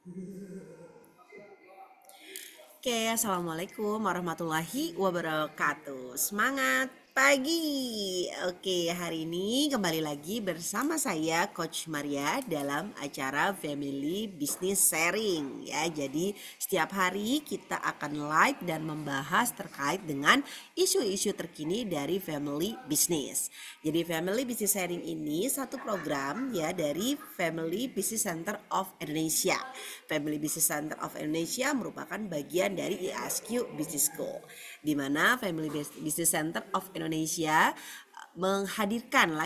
Oke, assalamualaikum warahmatullahi wabarakatuh. Semangat pagi. Oke, hari ini kembali lagi bersama saya Coach Maria dalam acara Family Business Sharing ya. Jadi setiap hari kita akan live dan membahas terkait dengan isu-isu terkini dari family business. Jadi Family Business Sharing ini satu program ya dari Family Business Center of Indonesia. Family Business Center of Indonesia merupakan bagian dari IASQ Business School, di mana Family Business Center of Indonesia menghadirkan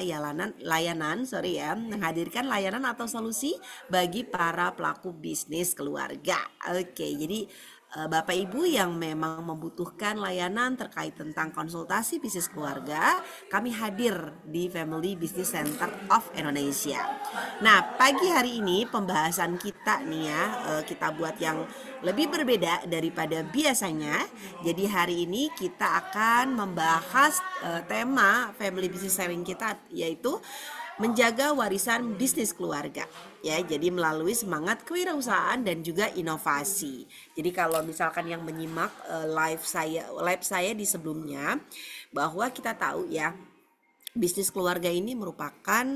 menghadirkan layanan atau solusi bagi para pelaku bisnis keluarga. Oke, jadi Bapak Ibu yang memang membutuhkan layanan terkait tentang konsultasi bisnis keluarga, kami hadir di Family Business Center of Indonesia. Nah, pagi hari ini pembahasan kita nih ya, kita buat yang lebih berbeda daripada biasanya. Jadi hari ini kita akan membahas tema Family Business Sharing kita, yaitu menjaga warisan bisnis keluarga ya. Jadi melalui semangat kewirausahaan dan juga inovasi. Jadi kalau misalkan yang menyimak live saya di sebelumnya, bahwa kita tahu ya, bisnis keluarga ini merupakan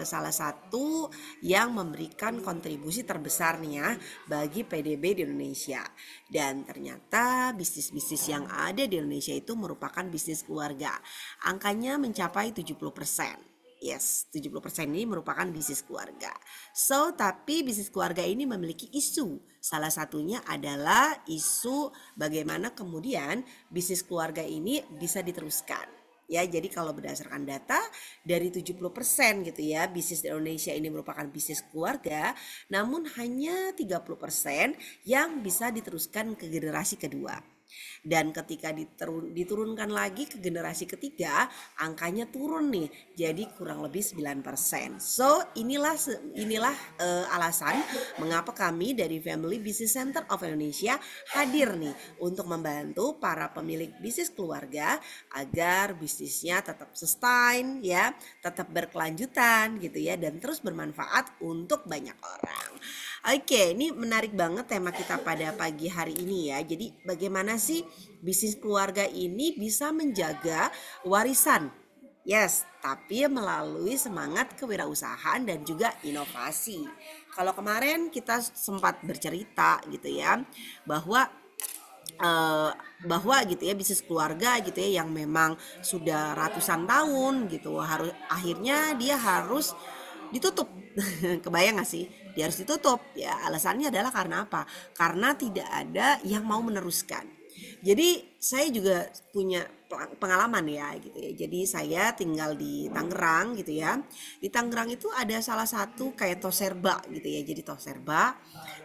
salah satu yang memberikan kontribusi terbesar nih ya bagi PDB di Indonesia. Dan ternyata bisnis-bisnis yang ada di Indonesia itu merupakan bisnis keluarga. Angkanya mencapai 70%. Yes, 70% ini merupakan bisnis keluarga. So, tapi bisnis keluarga ini memiliki isu. Salah satunya adalah isu bagaimana kemudian bisnis keluarga ini bisa diteruskan. Ya, jadi kalau berdasarkan data dari 70% gitu ya, bisnis di Indonesia ini merupakan bisnis keluarga, namun hanya 30% yang bisa diteruskan ke generasi kedua. Dan ketika diturunkan lagi ke generasi ketiga, angkanya turun nih, jadi kurang lebih 9%. So inilah alasan mengapa kami dari Family Business Center of Indonesia hadir nih untuk membantu para pemilik bisnis keluarga agar bisnisnya tetap sustain ya, tetap berkelanjutan gitu ya, dan terus bermanfaat untuk banyak orang. Oke, ini menarik banget tema kita pada pagi hari ini ya. Jadi bagaimana sih bisnis keluarga ini bisa menjaga warisan? Yes, tapi melalui semangat kewirausahaan dan juga inovasi. Kalau kemarin kita sempat bercerita gitu ya, bahwa eh, bahwa gitu ya bisnis keluarga gitu ya yang memang sudah ratusan tahun gitu, akhirnya dia harus ditutup. Kebayang gak sih? Dia harus ditutup. Ya, alasannya adalah karena apa? Karena tidak ada yang mau meneruskan. Jadi saya juga punya pengalaman ya gitu ya. Jadi saya tinggal di Tangerang gitu ya. Di Tangerang itu ada salah satu kayak Toserba gitu ya. Jadi Toserba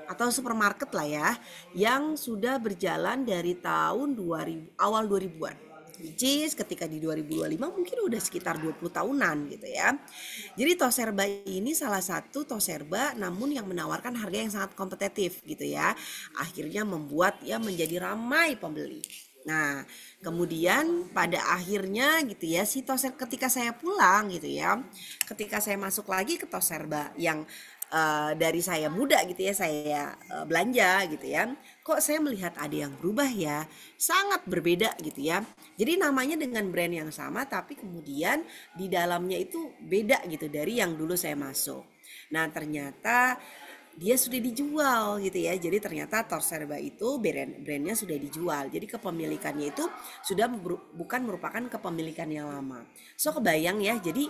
atau supermarket lah ya, yang sudah berjalan dari tahun 2000, awal 2000-an. Which is ketika di 2025 mungkin udah sekitar 20 tahunan gitu ya. Jadi Toserba ini salah satu Toserba namun yang menawarkan harga yang sangat kompetitif gitu ya. Akhirnya membuat ya menjadi ramai pembeli. Nah, kemudian pada akhirnya gitu ya, si Toser ketika saya pulang gitu ya, ketika saya masuk lagi ke Toserba yang dari saya muda gitu ya, saya belanja gitu ya, kok saya melihat ada yang berubah ya, sangat berbeda gitu ya. Jadi namanya dengan brand yang sama tapi kemudian di dalamnya itu beda gitu dari yang dulu saya masuk. Nah, ternyata dia sudah dijual gitu ya. Jadi ternyata Torserba itu brandnya sudah dijual. Jadi kepemilikannya itu sudah bukan merupakan kepemilikan yang lama. So kebayang ya. Jadi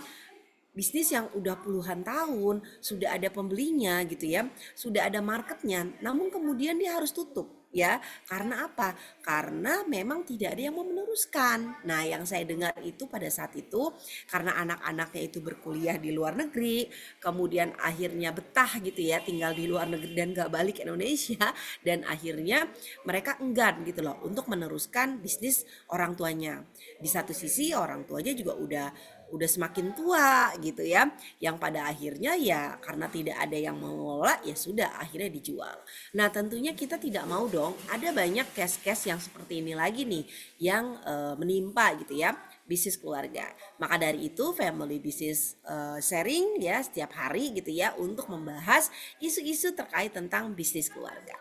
bisnis yang udah puluhan tahun sudah ada pembelinya gitu ya, sudah ada marketnya, namun kemudian dia harus tutup ya. Karena apa? Karena memang tidak ada yang mau meneruskan. Nah, yang saya dengar itu pada saat itu karena anak-anaknya itu berkuliah di luar negeri, kemudian akhirnya betah gitu ya tinggal di luar negeri dan gak balik ke Indonesia, dan akhirnya mereka enggan gitu loh untuk meneruskan bisnis orang tuanya. Di satu sisi orang tuanya juga udah semakin tua gitu ya, yang pada akhirnya ya karena tidak ada yang mengelola ya sudah akhirnya dijual. Nah, tentunya kita tidak mau dong ada banyak case-case yang seperti ini lagi nih yang menimpa gitu ya bisnis keluarga. Maka dari itu Family Business sharing ya setiap hari gitu ya untuk membahas isu-isu terkait tentang bisnis keluarga.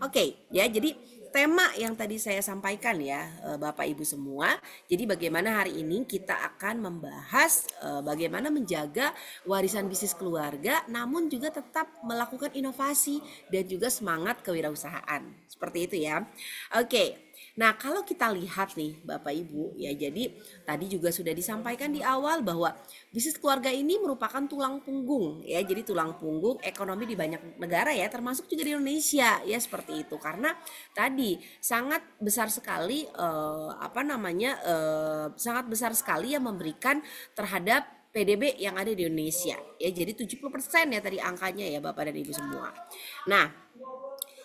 Oke, ya jadi tema yang tadi saya sampaikan ya Bapak Ibu semua. Jadi bagaimana hari ini kita akan membahas bagaimana menjaga warisan bisnis keluarga namun juga tetap melakukan inovasi dan juga semangat kewirausahaan. Seperti itu ya. Oke. Nah, kalau kita lihat nih Bapak Ibu ya, jadi tadi juga sudah disampaikan di awal bahwa bisnis keluarga ini merupakan tulang punggung ya. Jadi tulang punggung ekonomi di banyak negara ya, termasuk juga di Indonesia ya seperti itu. Karena tadi sangat besar sekali sangat besar sekali yang memberikan terhadap PDB yang ada di Indonesia ya. Jadi 70% ya tadi angkanya ya Bapak dan Ibu semua. Nah,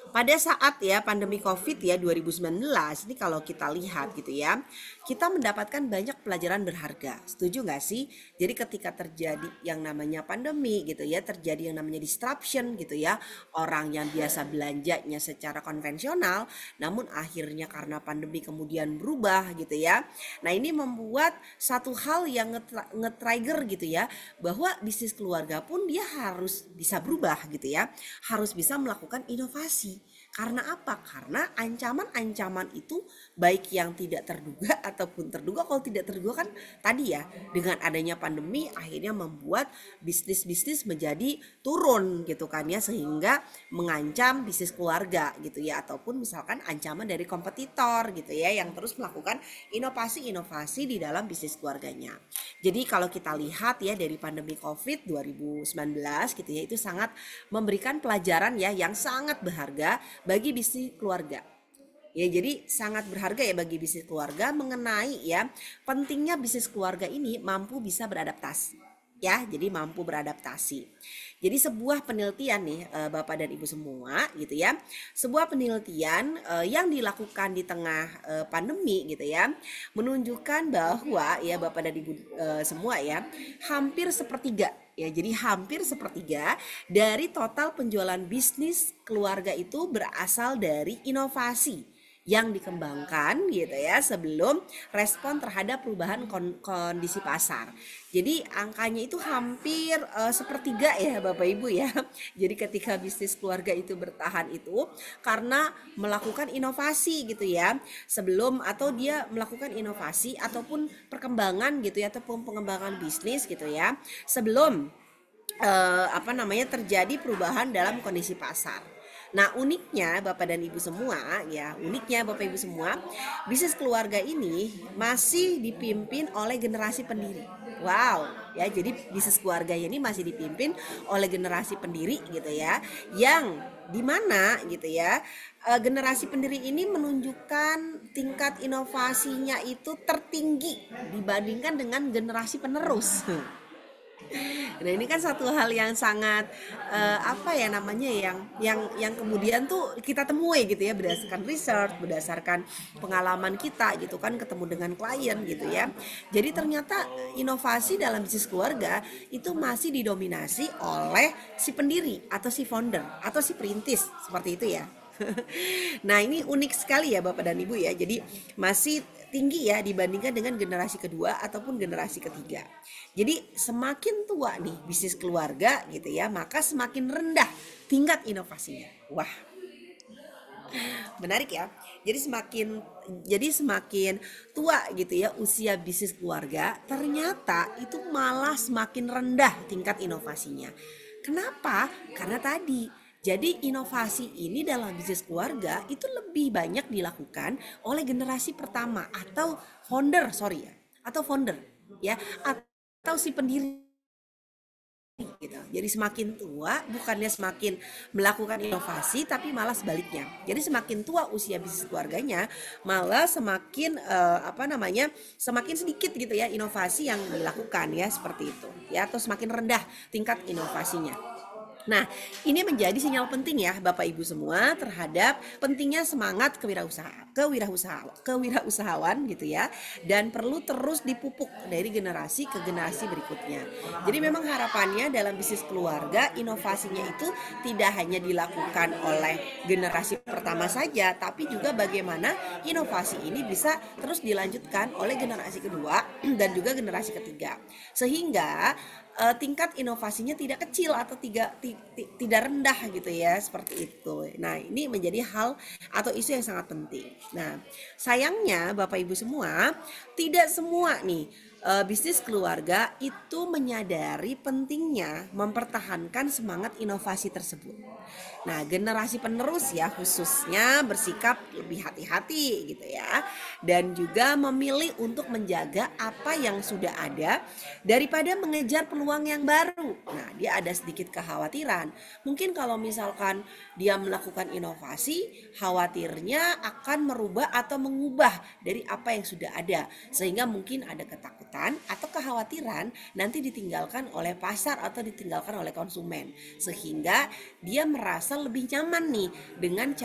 pada saat ya pandemi COVID ya 2019 ini kalau kita lihat gitu ya, kita mendapatkan banyak pelajaran berharga. Setuju nggak sih? Jadi ketika terjadi yang namanya pandemi gitu ya, terjadi yang namanya disruption gitu ya, orang yang biasa belanjanya secara konvensional, namun akhirnya karena pandemi kemudian berubah gitu ya. Nah ini membuat satu hal yang nge-trigger gitu ya, bahwa bisnis keluarga pun dia harus bisa berubah gitu ya, harus bisa melakukan inovasi. Karena apa? Karena ancaman-ancaman itu baik yang tidak terduga ataupun terduga. Kalau tidak terduga kan tadi ya, dengan adanya pandemi akhirnya membuat bisnis-bisnis menjadi turun gitu kan ya, sehingga mengancam bisnis keluarga gitu ya, ataupun misalkan ancaman dari kompetitor gitu ya yang terus melakukan inovasi-inovasi di dalam bisnis keluarganya. Jadi kalau kita lihat ya dari pandemi COVID 2019 gitu ya, itu sangat memberikan pelajaran ya yang sangat berharga bagi bisnis keluarga. Ya, jadi sangat berharga ya bagi bisnis keluarga mengenai ya pentingnya bisnis keluarga ini mampu bisa beradaptasi. Ya, jadi mampu beradaptasi. Jadi sebuah penelitian nih Bapak dan Ibu semua gitu ya. Sebuah penelitian yang dilakukan di tengah pandemi gitu ya, menunjukkan bahwa ya Bapak dan Ibu semua ya, hampir sepertiga ya, jadi hampir sepertiga dari total penjualan bisnis keluarga itu berasal dari inovasi yang dikembangkan gitu ya sebelum respon terhadap perubahan kondisi pasar. Jadi angkanya itu hampir sepertiga ya Bapak Ibu ya. Jadi ketika bisnis keluarga itu bertahan itu karena melakukan inovasi gitu ya. Sebelum atau dia melakukan inovasi ataupun perkembangan gitu ya, ataupun pengembangan bisnis gitu ya. Sebelum terjadi perubahan dalam kondisi pasar. Nah uniknya Bapak dan Ibu semua ya, bisnis keluarga ini masih dipimpin oleh generasi pendiri. Wow ya, jadi bisnis keluarga ini masih dipimpin oleh generasi pendiri gitu ya, yang dimana gitu ya generasi pendiri ini menunjukkan tingkat inovasinya itu tertinggi dibandingkan dengan generasi penerus. Nah ini kan satu hal yang sangat yang kemudian tuh kita temui gitu ya, berdasarkan research, berdasarkan pengalaman kita gitu kan, ketemu dengan klien gitu ya. Jadi ternyata inovasi dalam bisnis keluarga itu masih didominasi oleh si pendiri atau si founder atau si perintis, seperti itu ya. Nah ini unik sekali ya Bapak dan Ibu ya. Jadi masih tinggi ya dibandingkan dengan generasi kedua ataupun generasi ketiga. Jadi semakin tua nih bisnis keluarga gitu ya, maka semakin rendah tingkat inovasinya. Wah, menarik ya. Jadi semakin tua gitu ya usia bisnis keluarga, ternyata itu malah semakin rendah tingkat inovasinya. Kenapa? Karena tadi, jadi inovasi ini dalam bisnis keluarga itu lebih banyak dilakukan oleh generasi pertama atau founder ya, atau si pendiri gitu. Jadi semakin tua bukannya semakin melakukan inovasi, tapi malah sebaliknya. Jadi semakin tua usia bisnis keluarganya, malah semakin semakin sedikit gitu ya inovasi yang dilakukan ya, seperti itu ya, atau semakin rendah tingkat inovasinya. Nah, ini menjadi sinyal penting ya Bapak Ibu semua terhadap pentingnya semangat kewirausahawan gitu ya, dan perlu terus dipupuk dari generasi ke generasi berikutnya. Jadi memang harapannya dalam bisnis keluarga, inovasinya itu tidak hanya dilakukan oleh generasi pertama saja, tapi juga bagaimana inovasi ini bisa terus dilanjutkan oleh generasi kedua dan juga generasi ketiga. Sehingga tingkat inovasinya tidak kecil atau tidak rendah gitu ya, seperti itu. Nah, ini menjadi hal atau isu yang sangat penting. Nah, sayangnya Bapak Ibu semua, tidak semua nih bisnis keluarga itu menyadari pentingnya mempertahankan semangat inovasi tersebut. Nah, generasi penerus ya khususnya bersikap lebih hati-hati gitu ya, dan juga memilih untuk menjaga apa yang sudah ada daripada mengejar peluang yang baru. Nah, dia ada sedikit kekhawatiran. Mungkin kalau misalkan dia melakukan inovasi, khawatirnya akan merubah atau mengubah dari apa yang sudah ada, sehingga mungkin ada ketakutan atau kekhawatiran nanti ditinggalkan oleh pasar atau ditinggalkan oleh konsumen, sehingga dia merasa lebih nyaman nih dengan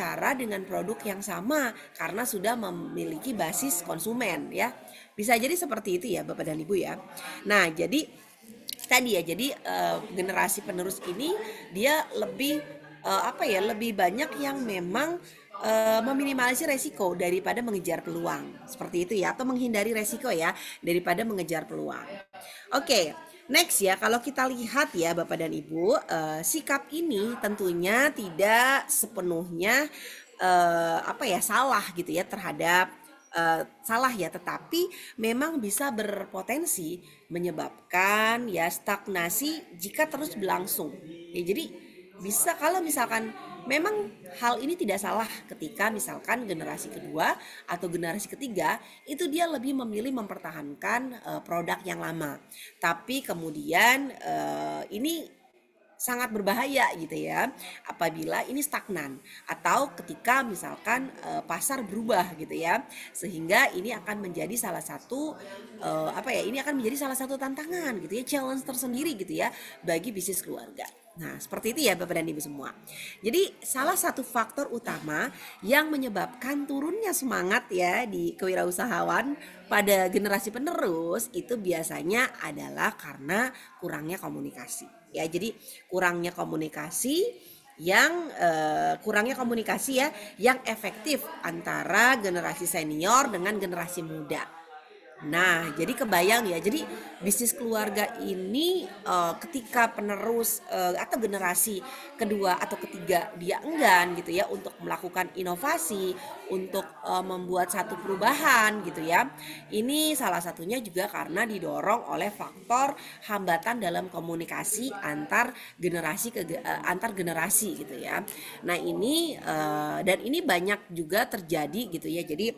produk yang sama karena sudah memiliki basis konsumen ya. Bisa jadi seperti itu ya Bapak dan Ibu ya. Nah, jadi tadi ya, jadi generasi penerus ini dia lebih lebih banyak yang memang meminimalisir resiko daripada mengejar peluang. Seperti itu ya, atau menghindari resiko ya daripada mengejar peluang. Oke, next ya, kalau kita lihat ya Bapak dan Ibu, sikap ini tentunya tidak sepenuhnya salah gitu ya terhadap salah ya, tetapi memang bisa berpotensi menyebabkan ya stagnasi jika terus berlangsung. Ya, jadi bisa kalau misalkan memang hal ini tidak salah ketika misalkan generasi kedua atau generasi ketiga itu dia lebih memilih mempertahankan produk yang lama. Tapi kemudian ini sangat berbahaya gitu ya apabila ini stagnan atau ketika misalkan pasar berubah gitu ya, sehingga ini akan menjadi salah satu ini akan menjadi salah satu tantangan gitu ya, challenge tersendiri gitu ya bagi bisnis keluarga. Nah, seperti itu ya Bapak dan Ibu semua. Jadi salah satu faktor utama yang menyebabkan turunnya semangat ya di kewirausahaan pada generasi penerus itu biasanya adalah karena kurangnya komunikasi. Ya, jadi kurangnya komunikasi ya yang efektif antara generasi senior dengan generasi muda. Nah, jadi kebayang ya. Jadi bisnis keluarga ini ketika penerus atau generasi kedua atau ketiga dia enggan gitu ya untuk melakukan inovasi, untuk membuat satu perubahan gitu ya. Ini salah satunya juga karena didorong oleh faktor hambatan dalam komunikasi antar generasi gitu ya. Nah, ini dan ini banyak juga terjadi gitu ya. Jadi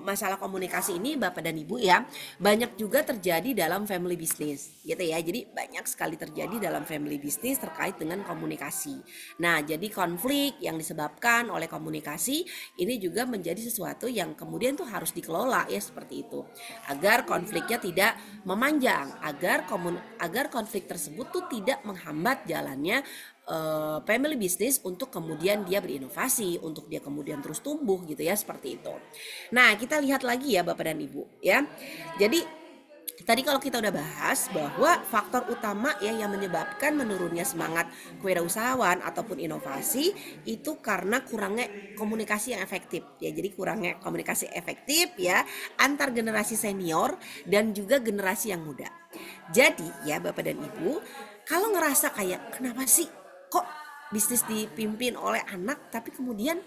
masalah komunikasi ini Bapak dan Ibu ya banyak juga terjadi dalam family business gitu ya. Jadi banyak sekali terjadi dalam family business terkait dengan komunikasi. Nah, jadi konflik yang disebabkan oleh komunikasi ini juga menjadi sesuatu yang kemudian tuh harus dikelola ya, seperti itu. Agar konfliknya tidak memanjang, agar konflik tersebut tuh tidak menghambat jalannya family business untuk kemudian dia berinovasi, untuk dia kemudian terus tumbuh gitu ya, seperti itu. Nah, kita lihat lagi ya Bapak dan Ibu ya. Jadi tadi kalau kita udah bahas bahwa faktor utama ya yang menyebabkan menurunnya semangat kewirausahaan ataupun inovasi itu karena kurangnya komunikasi yang efektif ya. Jadi kurangnya komunikasi efektif ya antar generasi senior dan juga generasi yang muda. Jadi ya Bapak dan Ibu, kalau ngerasa kayak kenapa sih kok bisnis dipimpin oleh anak tapi kemudian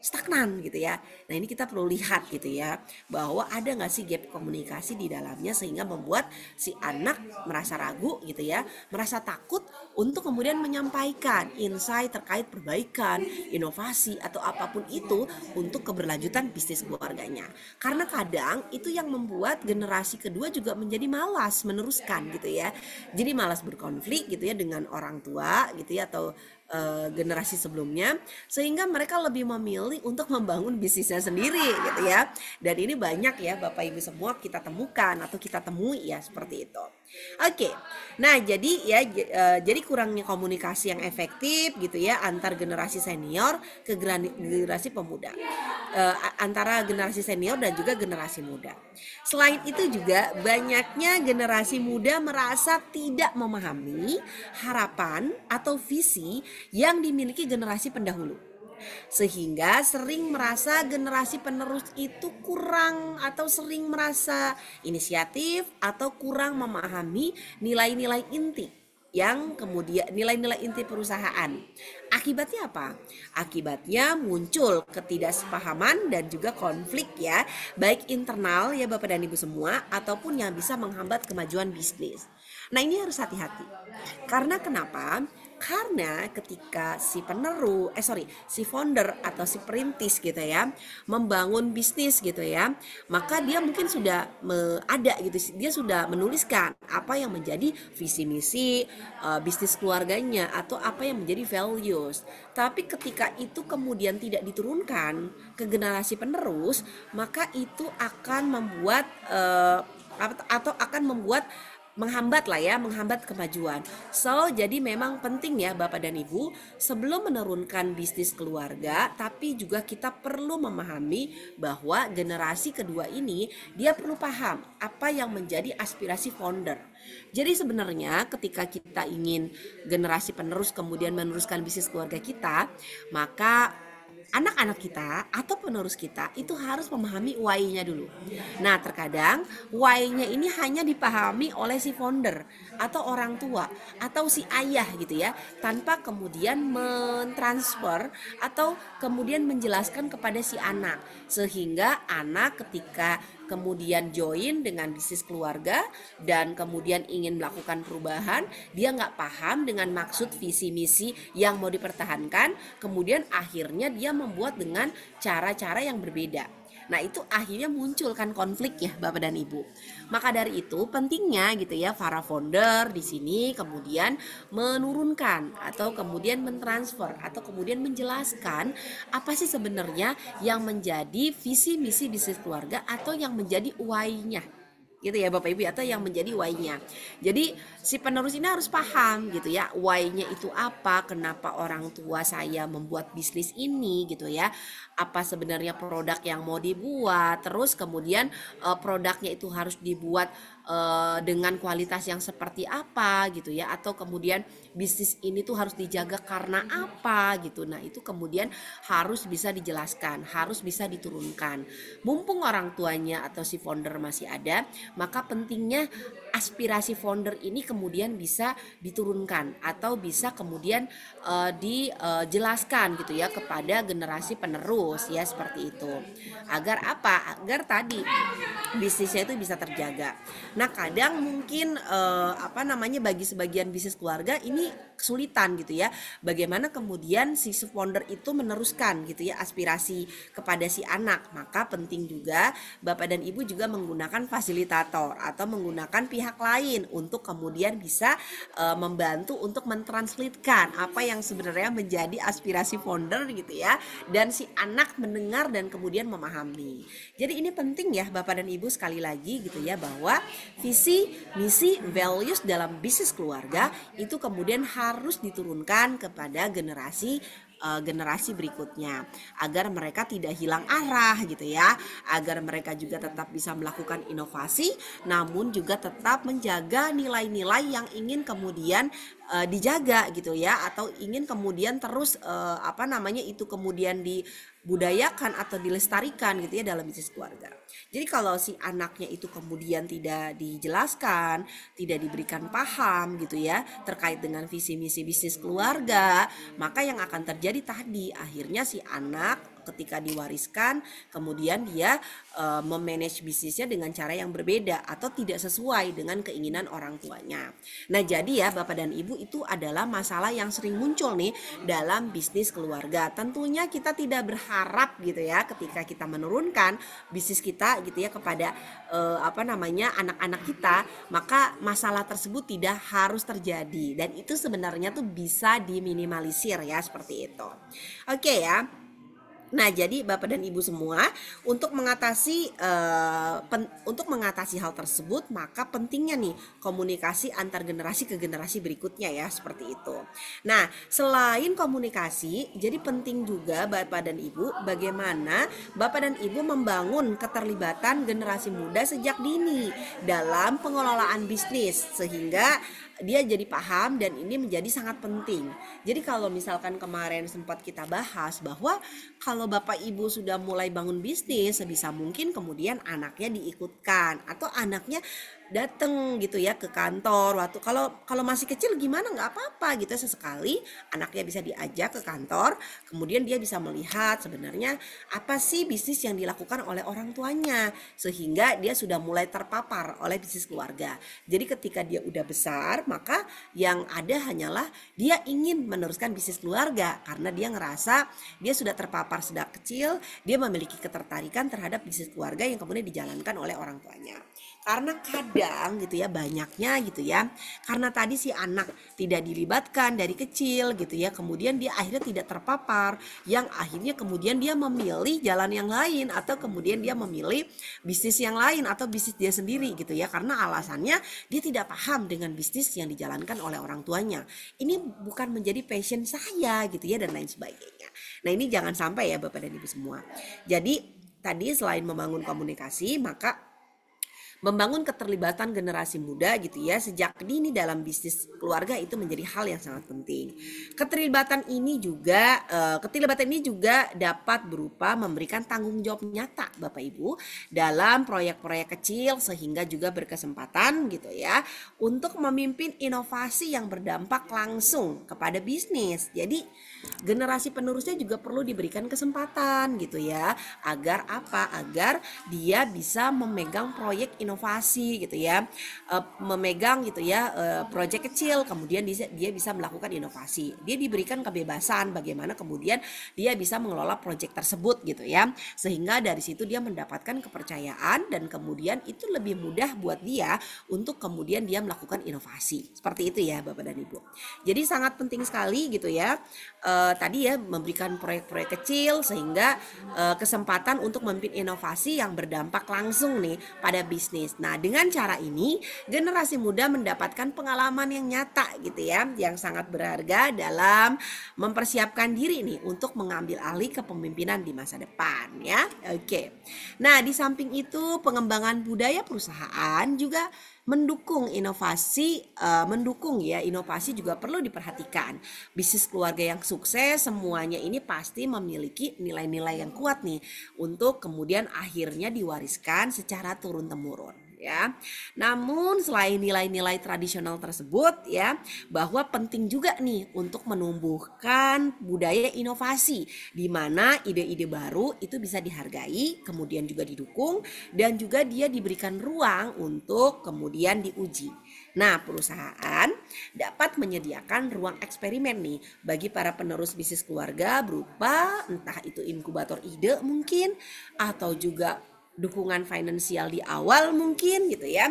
stagnan gitu ya. Nah, ini kita perlu lihat gitu ya bahwa ada nggak sih gap komunikasi di dalamnya sehingga membuat si anak merasa ragu gitu ya, merasa takut untuk kemudian menyampaikan insight terkait perbaikan, inovasi atau apapun itu untuk keberlanjutan bisnis keluarganya. Karena kadang itu yang membuat generasi kedua juga menjadi malas meneruskan gitu ya. Jadi malas berkonflik gitu ya dengan orang tua gitu ya atau generasi sebelumnya, sehingga mereka lebih memilih untuk membangun bisnisnya sendiri gitu ya. Dan ini banyak ya Bapak Ibu semua kita temukan atau kita temui ya, seperti itu. Oke. Nah, jadi ya jadi kurangnya komunikasi yang efektif gitu ya antar generasi senior ke generasi pemuda. Antara generasi senior dan juga generasi muda. Selain itu juga banyaknya generasi muda merasa tidak memahami harapan atau visi yang dimiliki generasi pendahulu, sehingga sering merasa generasi penerus itu kurang atau sering merasa inisiatif atau kurang memahami nilai-nilai inti yang kemudian nilai-nilai inti perusahaan. Akibatnya apa? Akibatnya muncul ketidaksepahaman dan juga konflik ya, baik internal ya Bapak dan Ibu semua ataupun yang bisa menghambat kemajuan bisnis. Nah, ini harus hati-hati. Karena kenapa? Karena ketika si founder atau si perintis gitu ya membangun bisnis gitu ya, maka dia mungkin sudah ada gitu, dia sudah menuliskan apa yang menjadi visi misi bisnis keluarganya atau apa yang menjadi values. Tapi ketika itu kemudian tidak diturunkan ke generasi penerus, maka itu akan membuat atau akan membuat menghambat kemajuan. So, jadi memang penting ya Bapak dan Ibu sebelum menurunkan bisnis keluarga, tapi juga kita perlu memahami bahwa generasi kedua ini dia perlu paham apa yang menjadi aspirasi founder. Jadi sebenarnya ketika kita ingin generasi penerus kemudian meneruskan bisnis keluarga kita, maka anak-anak kita atau penerus kita itu harus memahami why-nya dulu. Nah, terkadang why-nya ini hanya dipahami oleh si founder atau orang tua atau si ayah gitu ya, tanpa kemudian mentransfer atau kemudian menjelaskan kepada si anak. Sehingga anak ketika kemudian join dengan bisnis keluarga dan kemudian ingin melakukan perubahan, dia nggak paham dengan maksud visi misi yang mau dipertahankan, kemudian akhirnya dia membuat dengan cara-cara yang berbeda. Nah, itu akhirnya muncul kan konflik ya Bapak dan Ibu. Maka dari itu pentingnya gitu ya para founder di sini kemudian menurunkan atau kemudian mentransfer atau kemudian menjelaskan apa sih sebenarnya yang menjadi visi misi bisnis keluarga atau yang menjadi why-nya gitu ya Bapak Ibu, atau yang menjadi why-nya. Jadi si penerus ini harus paham gitu ya, why-nya itu apa, kenapa orang tua saya membuat bisnis ini gitu ya, apa sebenarnya produk yang mau dibuat, terus kemudian produknya itu harus dibuat dengan kualitas yang seperti apa gitu ya, atau kemudian bisnis ini tuh harus dijaga karena apa gitu. Nah, itu kemudian harus bisa dijelaskan, harus bisa diturunkan. Mumpung orang tuanya atau si founder masih ada, maka pentingnya aspirasi founder ini kemudian bisa diturunkan atau bisa kemudian dijelaskan gitu ya kepada generasi penerus ya, seperti itu. Agar apa? Agar tadi bisnisnya itu bisa terjaga. Nah, kadang mungkin bagi sebagian bisnis keluarga ini kesulitan gitu ya. Bagaimana kemudian si founder itu meneruskan gitu ya aspirasi kepada si anak. Maka penting juga Bapak dan Ibu juga menggunakan fasilitator atau menggunakan pihak lain untuk kemudian bisa membantu untuk mentranslitkan apa yang sebenarnya menjadi aspirasi founder gitu ya, dan si anak mendengar dan kemudian memahami. Jadi ini penting ya Bapak dan Ibu, sekali lagi gitu ya, bahwa visi, misi, values dalam bisnis keluarga itu kemudian harus diturunkan kepada generasi berikutnya agar mereka tidak hilang arah gitu ya, agar mereka juga tetap bisa melakukan inovasi namun juga tetap menjaga nilai-nilai yang ingin kemudian dijaga gitu ya, atau ingin kemudian terus itu kemudian dibudayakan atau dilestarikan gitu ya dalam bisnis keluarga. Jadi kalau si anaknya itu kemudian tidak dijelaskan, tidak diberikan paham gitu ya terkait dengan visi misi bisnis keluarga, maka yang akan terjadi tadi akhirnya si anak ketika diwariskan kemudian dia memanage bisnisnya dengan cara yang berbeda atau tidak sesuai dengan keinginan orang tuanya. Nah, jadi ya Bapak dan Ibu, itu adalah masalah yang sering muncul nih dalam bisnis keluarga. Tentunya kita tidak berharap gitu ya ketika kita menurunkan bisnis kita gitu ya kepada anak-anak kita, maka masalah tersebut tidak harus terjadi dan itu sebenarnya tuh bisa diminimalisir ya, seperti itu. Oke ya. Nah, jadi Bapak dan Ibu semua, untuk mengatasi hal tersebut, maka pentingnya nih komunikasi antar generasi ke generasi berikutnya ya, seperti itu. Nah, selain komunikasi, jadi penting juga Bapak dan Ibu bagaimana Bapak dan Ibu membangun keterlibatan generasi muda sejak dini dalam pengelolaan bisnis, sehingga dia jadi paham dan ini menjadi sangat penting. Jadi kalau misalkan kemarin sempat kita bahas bahwa kalau Bapak Ibu sudah mulai bangun bisnis, sebisa mungkin kemudian anaknya diikutkan atau anaknya datang gitu ya ke kantor. Waktu kalau kalau masih kecil gimana, nggak apa-apa gitu, sesekali anaknya bisa diajak ke kantor, kemudian dia bisa melihat sebenarnya apa sih bisnis yang dilakukan oleh orang tuanya, sehingga dia sudah mulai terpapar oleh bisnis keluarga. Jadi ketika dia udah besar, maka yang ada hanyalah dia ingin meneruskan bisnis keluarga karena dia ngerasa dia sudah terpapar sejak kecil, dia memiliki ketertarikan terhadap bisnis keluarga yang kemudian dijalankan oleh orang tuanya. Karena kadang gitu ya, banyaknya gitu ya, karena tadi si anak tidak dilibatkan dari kecil gitu ya, kemudian dia akhirnya tidak terpapar, yang akhirnya kemudian dia memilih jalan yang lain atau kemudian dia memilih bisnis yang lain atau bisnis dia sendiri gitu ya, karena alasannya dia tidak paham dengan bisnis yang dijalankan oleh orang tuanya. Ini bukan menjadi passion saya gitu ya, dan lain sebagainya. Nah, ini jangan sampai ya Bapak dan Ibu semua. Jadi tadi selain membangun komunikasi, maka membangun keterlibatan generasi muda gitu ya sejak dini dalam bisnis keluarga itu menjadi hal yang sangat penting. Keterlibatan ini juga dapat berupa memberikan tanggung jawab nyata Bapak Ibu dalam proyek-proyek kecil, sehingga juga berkesempatan gitu ya untuk memimpin inovasi yang berdampak langsung kepada bisnis. Jadi generasi penerusnya juga perlu diberikan kesempatan gitu ya, agar apa? Agar dia bisa memegang proyek inovasi gitu ya, memegang gitu ya proyek kecil, kemudian dia bisa melakukan inovasi. Dia diberikan kebebasan bagaimana kemudian dia bisa mengelola proyek tersebut gitu ya, sehingga dari situ dia mendapatkan kepercayaan dan kemudian itu lebih mudah buat dia untuk kemudian dia melakukan inovasi. Seperti itu ya Bapak dan Ibu. Jadi sangat penting sekali gitu ya, tadi ya memberikan proyek-proyek kecil sehingga kesempatan untuk memimpin inovasi yang berdampak langsung nih pada bisnis. Nah, dengan cara ini generasi muda mendapatkan pengalaman yang nyata gitu ya, yang sangat berharga dalam mempersiapkan diri nih untuk mengambil alih kepemimpinan di masa depan ya. Oke. Nah, di samping itu pengembangan budaya perusahaan juga mendukung ya inovasi juga perlu diperhatikan. Bisnis keluarga yang sukses semuanya ini pasti memiliki nilai-nilai yang kuat nih untuk kemudian akhirnya diwariskan secara turun temurun ya. Namun selain nilai-nilai tradisional tersebut ya, bahwa penting juga nih untuk menumbuhkan budaya inovasi di mana ide-ide baru itu bisa dihargai, kemudian juga didukung dan juga dia diberikan ruang untuk kemudian diuji. Nah, perusahaan dapat menyediakan ruang eksperimen nih bagi para penerus bisnis keluarga berupa entah itu inkubator ide mungkin, atau juga dukungan finansial di awal mungkin gitu ya,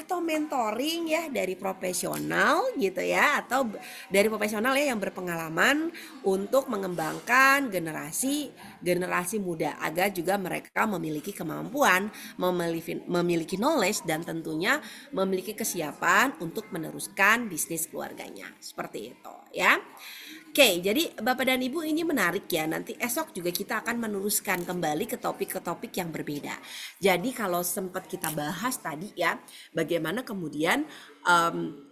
atau mentoring ya dari profesional gitu ya, atau dari profesional ya yang berpengalaman untuk mengembangkan generasi muda agar juga mereka memiliki kemampuan, memiliki knowledge dan tentunya memiliki kesiapan untuk meneruskan bisnis keluarganya. Seperti itu ya. Oke, jadi Bapak dan Ibu ini menarik ya. Nanti esok juga kita akan meneruskan kembali ke topik yang berbeda. Jadi kalau sempat kita bahas tadi ya, bagaimana kemudian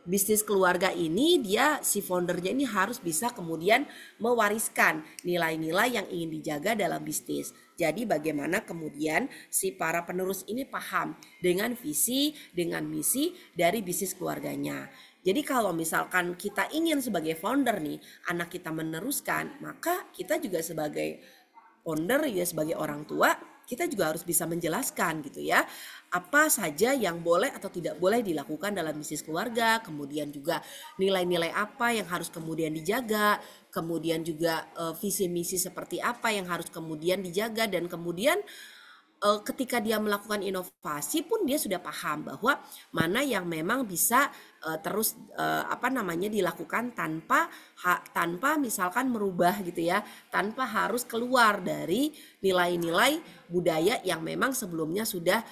bisnis keluarga ini si foundernya ini harus bisa kemudian mewariskan nilai-nilai yang ingin dijaga dalam bisnis. Jadi bagaimana kemudian si para penerus ini paham dengan visi, dengan misi dari bisnis keluarganya. Jadi kalau misalkan kita ingin sebagai founder nih, anak kita meneruskan, maka kita juga sebagai founder ya, sebagai orang tua, kita juga harus bisa menjelaskan gitu ya, apa saja yang boleh atau tidak boleh dilakukan dalam bisnis keluarga, kemudian juga nilai-nilai apa yang harus kemudian dijaga, kemudian juga visi misi seperti apa yang harus kemudian dijaga, dan kemudian ketika dia melakukan inovasi pun dia sudah paham bahwa mana yang memang bisa terus apa namanya dilakukan tanpa misalkan merubah gitu ya, tanpa harus keluar dari nilai-nilai budaya yang memang sebelumnya sudah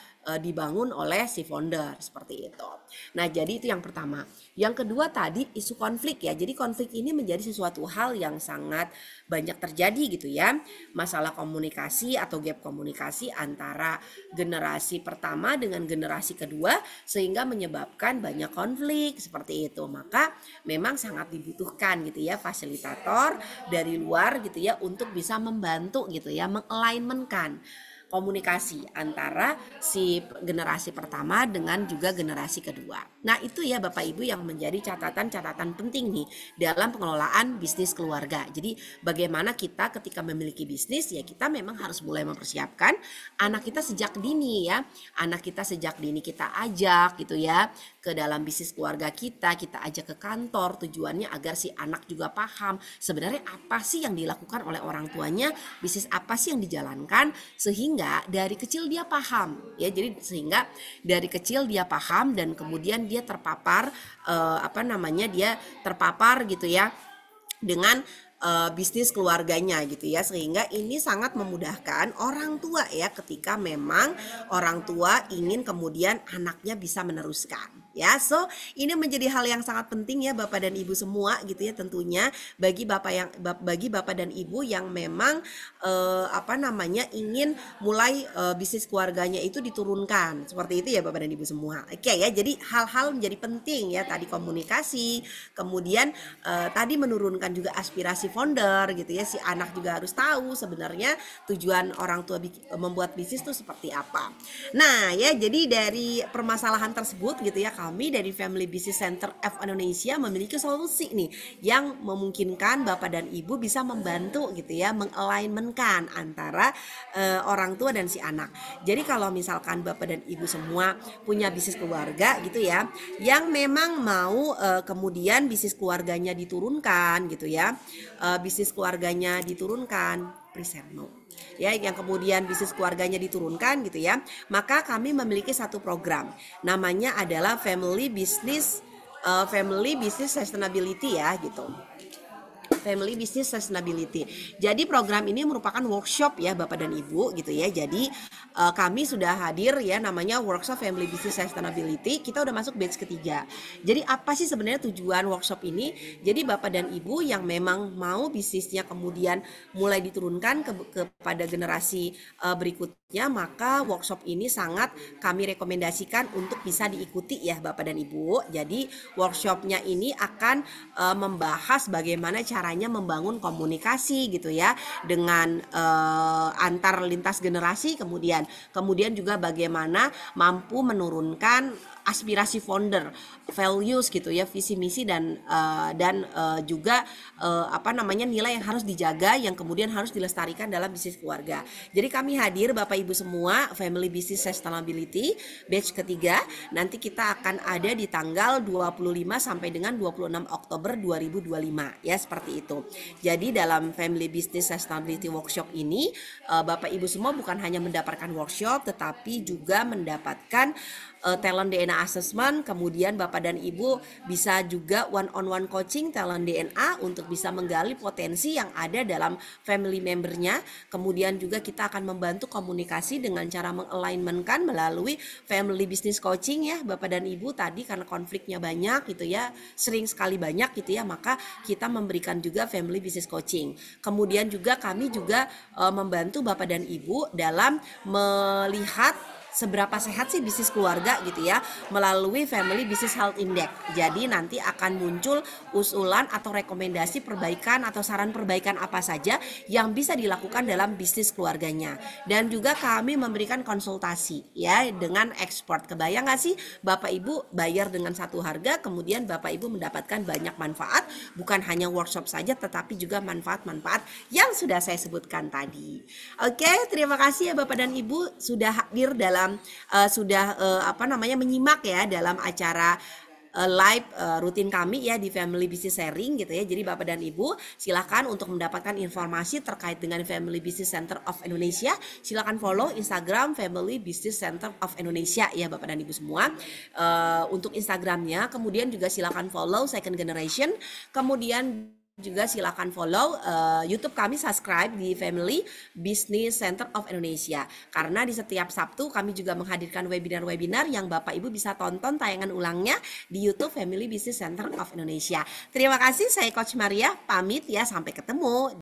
dibangun oleh si founder seperti itu. Nah, jadi itu yang pertama. Yang kedua tadi isu konflik ya. Jadi konflik ini menjadi sesuatu hal yang sangat banyak terjadi gitu ya. Masalah komunikasi atau gap komunikasi antara generasi pertama dengan generasi kedua sehingga menyebabkan banyak konflik seperti itu. Maka memang sangat dibutuhkan gitu ya fasilitator dari luar gitu ya untuk bisa membantu gitu ya mengalignmentkan komunikasi antara si generasi pertama dengan juga generasi kedua. Nah, itu ya Bapak Ibu yang menjadi catatan-catatan penting nih dalam pengelolaan bisnis keluarga. Jadi bagaimana kita ketika memiliki bisnis ya kita memang harus mulai mempersiapkan anak kita sejak dini ya. Anak kita sejak dini kita ajak gitu ya ke dalam bisnis keluarga kita ajak ke kantor, tujuannya agar si anak juga paham sebenarnya apa sih yang dilakukan oleh orang tuanya, bisnis apa sih yang dijalankan, sehingga dari kecil dia paham ya. Jadi sehingga dari kecil dia paham dan kemudian dia terpapar dia terpapar gitu ya dengan bisnis keluarganya gitu ya, sehingga ini sangat memudahkan orang tua ya ketika memang orang tua ingin kemudian anaknya bisa meneruskan ya. So ini menjadi hal yang sangat penting ya Bapak dan Ibu semua gitu ya, tentunya bagi Bapak dan Ibu yang memang ingin mulai bisnis keluarganya itu diturunkan seperti itu ya Bapak dan Ibu semua. Oke ya, jadi hal-hal menjadi penting ya, tadi komunikasi, kemudian tadi menurunkan juga aspirasi founder gitu ya, si anak juga harus tahu sebenarnya tujuan orang tua membuat bisnis itu seperti apa. Nah ya, jadi dari permasalahan tersebut gitu ya, kami dari Family Business Center F Indonesia memiliki solusi nih yang memungkinkan Bapak dan Ibu bisa membantu gitu ya mengalignmentkan antara orang tua dan si anak. Jadi kalau misalkan Bapak dan Ibu semua punya bisnis keluarga gitu ya, yang memang mau kemudian bisnis keluarganya diturunkan gitu ya, bisnis keluarganya diturunkan, present mau ya, yang kemudian bisnis keluarganya diturunkan gitu ya, maka kami memiliki satu program namanya adalah Family Business Sustainability ya gitu. Family Business Sustainability. Jadi program ini merupakan workshop ya Bapak dan Ibu gitu ya. Jadi kami sudah hadir ya, namanya workshop Family Business Sustainability. Kita udah masuk batch ketiga. Jadi apa sih sebenarnya tujuan workshop ini? Jadi Bapak dan Ibu yang memang mau bisnisnya kemudian mulai diturunkan kepada generasi berikutnya, maka workshop ini sangat kami rekomendasikan untuk bisa diikuti ya Bapak dan Ibu. Jadi workshopnya ini akan membahas bagaimana caranya membangun komunikasi gitu ya dengan antar lintas generasi, kemudian juga bagaimana mampu menurunkan aspirasi founder, values gitu ya, visi misi dan juga nilai yang harus dijaga, yang kemudian harus dilestarikan dalam bisnis keluarga. Jadi kami hadir Bapak Ibu semua, Family Business Sustainability batch ketiga. Nanti kita akan ada di tanggal 25 sampai dengan 26 Oktober 2025 ya, seperti itu. Jadi dalam Family Business Sustainability Workshop ini Bapak Ibu semua bukan hanya mendapatkan workshop, tetapi juga mendapatkan talent DNA assessment. Kemudian Bapak dan Ibu bisa juga one-on-one coaching talent DNA untuk bisa menggali potensi yang ada dalam family membernya. Kemudian juga kita akan membantu komunikasi dengan cara mengalignmentkan melalui family business coaching ya Bapak dan Ibu. Tadi karena konfliknya banyak gitu ya, sering sekali banyak gitu ya, maka kita memberikan juga family business coaching. Kemudian juga kami juga membantu Bapak dan Ibu dalam melihat seberapa sehat sih bisnis keluarga gitu ya melalui Family Business Health Index. Jadi nanti akan muncul usulan atau rekomendasi perbaikan atau saran perbaikan apa saja yang bisa dilakukan dalam bisnis keluarganya. Dan juga kami memberikan konsultasi ya dengan expert. Kebayang gak sih Bapak Ibu bayar dengan satu harga, kemudian Bapak Ibu mendapatkan banyak manfaat, bukan hanya workshop saja tetapi juga manfaat-manfaat yang sudah saya sebutkan tadi. Oke, terima kasih ya Bapak dan Ibu sudah hadir dalam menyimak ya dalam acara live rutin kami ya di Family Business Sharing gitu ya. Jadi Bapak dan Ibu silakan untuk mendapatkan informasi terkait dengan Family Business Center of Indonesia, silakan follow Instagram Family Business Center of Indonesia ya Bapak dan Ibu semua. Untuk Instagramnya, kemudian juga silakan follow Second Generation, kemudian juga silakan follow YouTube kami, subscribe di Family Business Center of Indonesia. Karena di setiap Sabtu kami juga menghadirkan webinar-webinar yang Bapak Ibu bisa tonton tayangan ulangnya di YouTube Family Business Center of Indonesia. Terima kasih, saya Coach Maria, pamit ya, sampai ketemu.